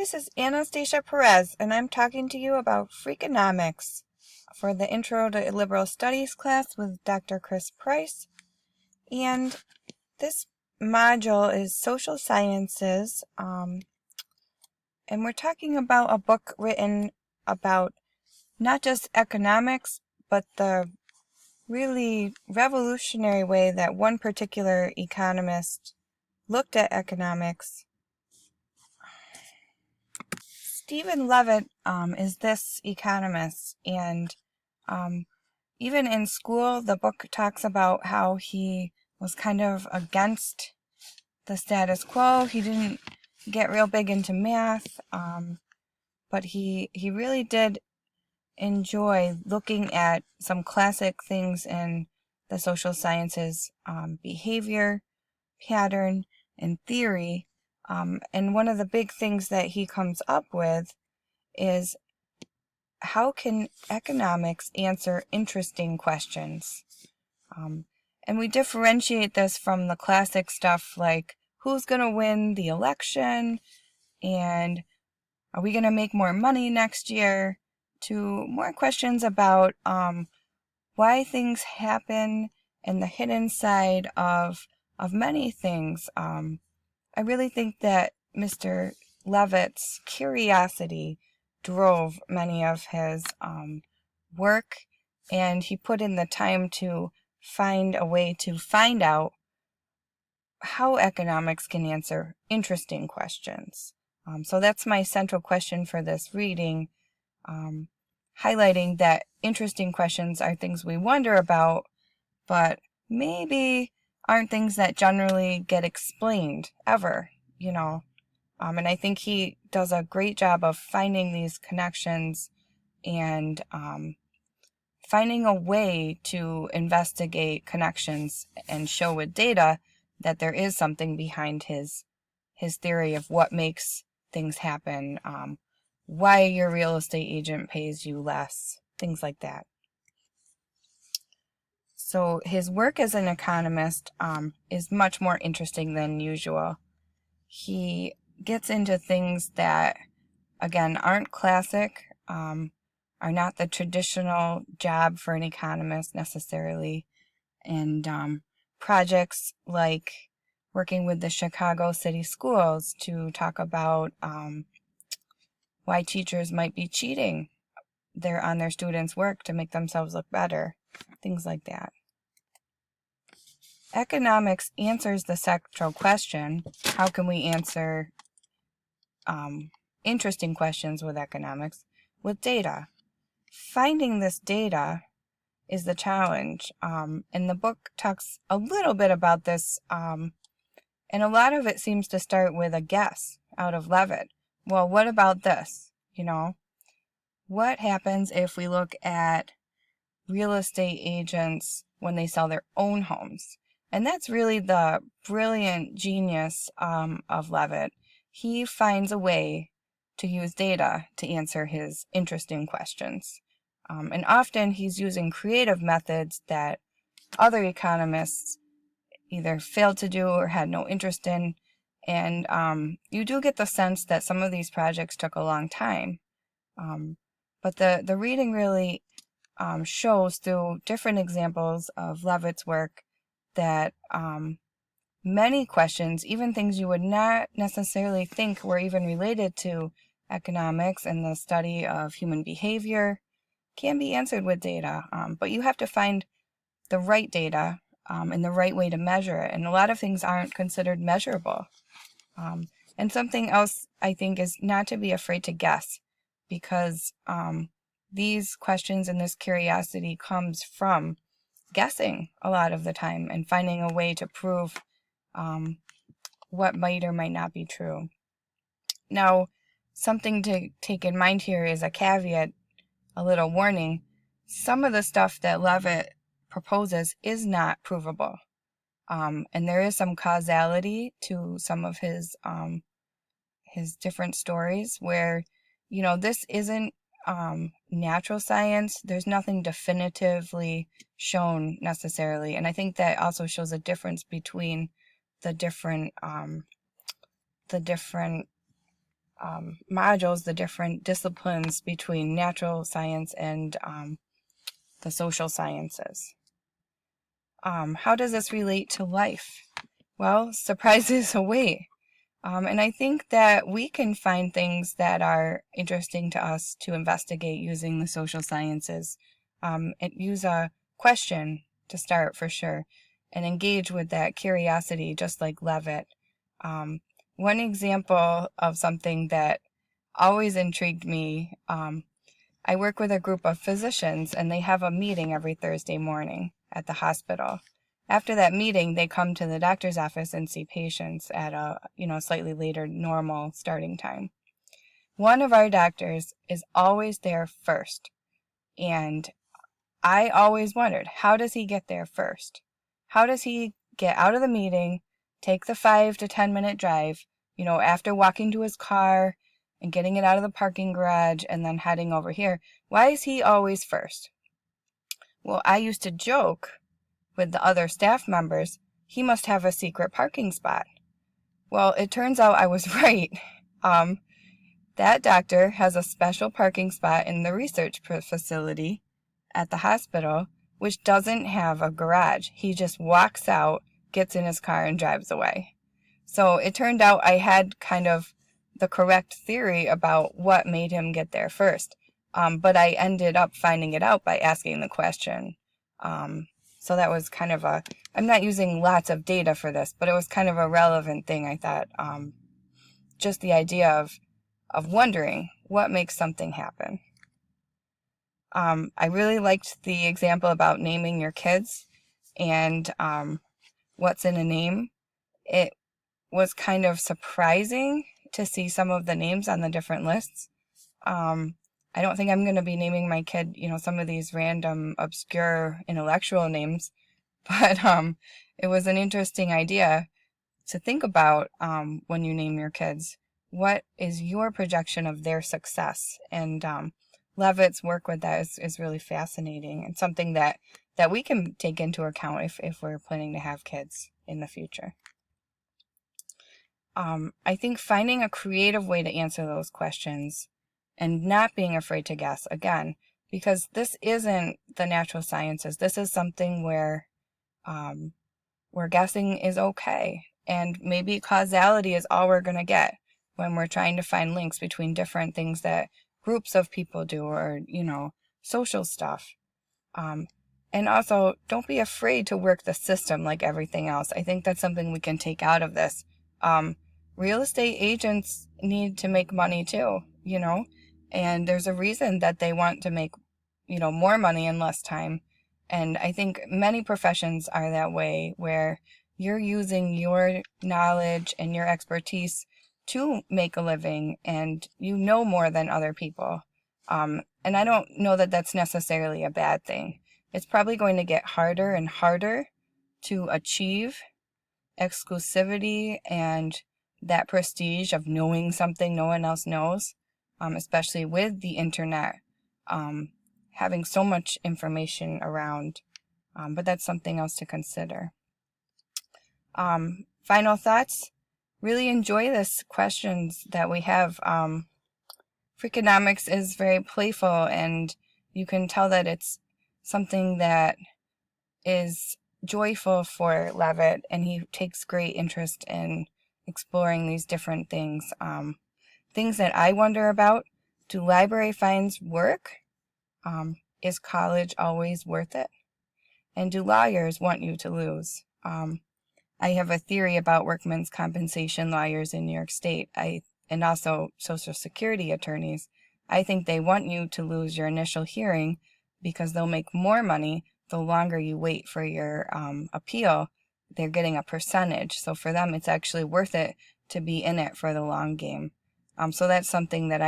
This is Anastasia Perez, and I'm talking to you about Freakonomics for the Intro to Liberal Studies class with Dr. Chris Price. And this module is Social Sciences, and we're talking about a book written about not just economics, but the really revolutionary way that one particular economist looked at economics. Stephen Levitt is this economist, and even in school, the book talks about how he was kind of against the status quo. He didn't get real big into math, but he really did enjoy looking at some classic things in the social sciences, behavior, pattern, and theory. And one of the big things that he comes up with is how can economics answer interesting questions? And we differentiate this from the classic stuff like who's going to win the election and are we going to make more money next year, to more questions about why things happen and the hidden side of many things. I really think that Mr. Levitt's curiosity drove many of his work, and he put in the time to find a way to find out how economics can answer interesting questions. So that's my central question for this reading, highlighting that interesting questions are things we wonder about, but maybe aren't things that generally get explained ever, and I think he does a great job of finding these connections and finding a way to investigate connections and show with data that there is something behind his theory of what makes things happen, why your real estate agent pays you less, things like that. So his work as an economist is much more interesting than usual. He gets into things that, again, aren't classic, are not the traditional job for an economist necessarily, and projects like working with the Chicago City Schools to talk about why teachers might be cheating on their students' work to make themselves look better, things like that. Economics answers the central question, how can we answer interesting questions with economics, with data. Finding this data is the challenge, and the book talks a little bit about this, and a lot of it seems to start with a guess out of Levitt. Well, what about this? What happens if we look at real estate agents when they sell their own homes? And that's really the brilliant genius of Levitt. He finds a way to use data to answer his interesting questions. And often he's using creative methods that other economists either failed to do or had no interest in. And you do get the sense that some of these projects took a long time. But the reading really shows through different examples of Levitt's work that many questions, even things you would not necessarily think were even related to economics and the study of human behavior, can be answered with data. But you have to find the right data and the right way to measure it. And a lot of things aren't considered measurable. And something else I think is not to be afraid to guess, because these questions and this curiosity comes from guessing a lot of the time and finding a way to prove what might or might not be true. Now, something to take in mind here is a caveat, a little warning. Some of the stuff that Levitt proposes is not provable. And there is some causality to some of his different stories where, this isn't natural science. There's nothing definitively shown necessarily. And I think that also shows a difference between the different modules, the different disciplines between natural science and the social sciences. How does this relate to life? Well, surprises await. And I think that we can find things that are interesting to us to investigate using the social sciences. And use a question to start for sure, and engage with that curiosity, just like Levitt. One example of something that always intrigued me, I work with a group of physicians, and they have a meeting every Thursday morning at the hospital. After that meeting, they come to the doctor's office and see patients at a slightly later normal starting time. One of our doctors is always there first, and I always wondered, how does he get there first? How does he get out of the meeting, take the 5 to 10 minute drive, after walking to his car and getting it out of the parking garage and then heading over here? Why is he always first? Well, I used to joke with the other staff members, he must have a secret parking spot. Well, it turns out I was right. That doctor has a special parking spot in the research facility at the hospital, which doesn't have a garage. He just walks out, gets in his car, and drives away. So it turned out I had kind of the correct theory about what made him get there first. But I ended up finding it out by asking the question. So that was kind of I'm not using lots of data for this, but it was kind of a relevant thing, I thought. Just the idea of wondering what makes something happen. I really liked the example about naming your kids and what's in a name. It was kind of surprising to see some of the names on the different lists. I don't think I'm going to be naming my kid, some of these random, obscure, intellectual names, but it was an interesting idea to think about when you name your kids. What is your projection of their success? And Levitt's work with that is really fascinating, and something that we can take into account if we're planning to have kids in the future. I think finding a creative way to answer those questions and not being afraid to guess, again, because this isn't the natural sciences. This is something where guessing is okay. And maybe causality is all we're going to get when we're trying to find links between different things that groups of people do, or, social stuff. And also, don't be afraid to work the system like everything else. I think that's something we can take out of this. Real estate agents need to make money too, and there's a reason that they want to make, more money in less time. And I think many professions are that way, where you're using your knowledge and your expertise to make a living, and you know more than other people. And I don't know that that's necessarily a bad thing. It's probably going to get harder and harder to achieve exclusivity and that prestige of knowing something no one else knows, especially with the internet having so much information around. But that's something else to consider. Final thoughts. Really enjoy this questions that we have. Freakonomics is very playful, and you can tell that it's something that is joyful for Levitt, and he takes great interest in exploring these different things. Things that I wonder about: do library fines work? Is college always worth it? And do lawyers want you to lose? I have a theory about workmen's compensation lawyers in New York State, and also Social Security attorneys. I think they want you to lose your initial hearing because they'll make more money the longer you wait for your appeal. They're getting a percentage. So for them, it's actually worth it to be in it for the long game. So that's something that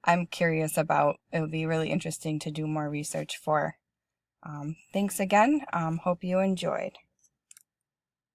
I'm curious about. It would be really interesting to do more research for. Thanks again. Hope you enjoyed.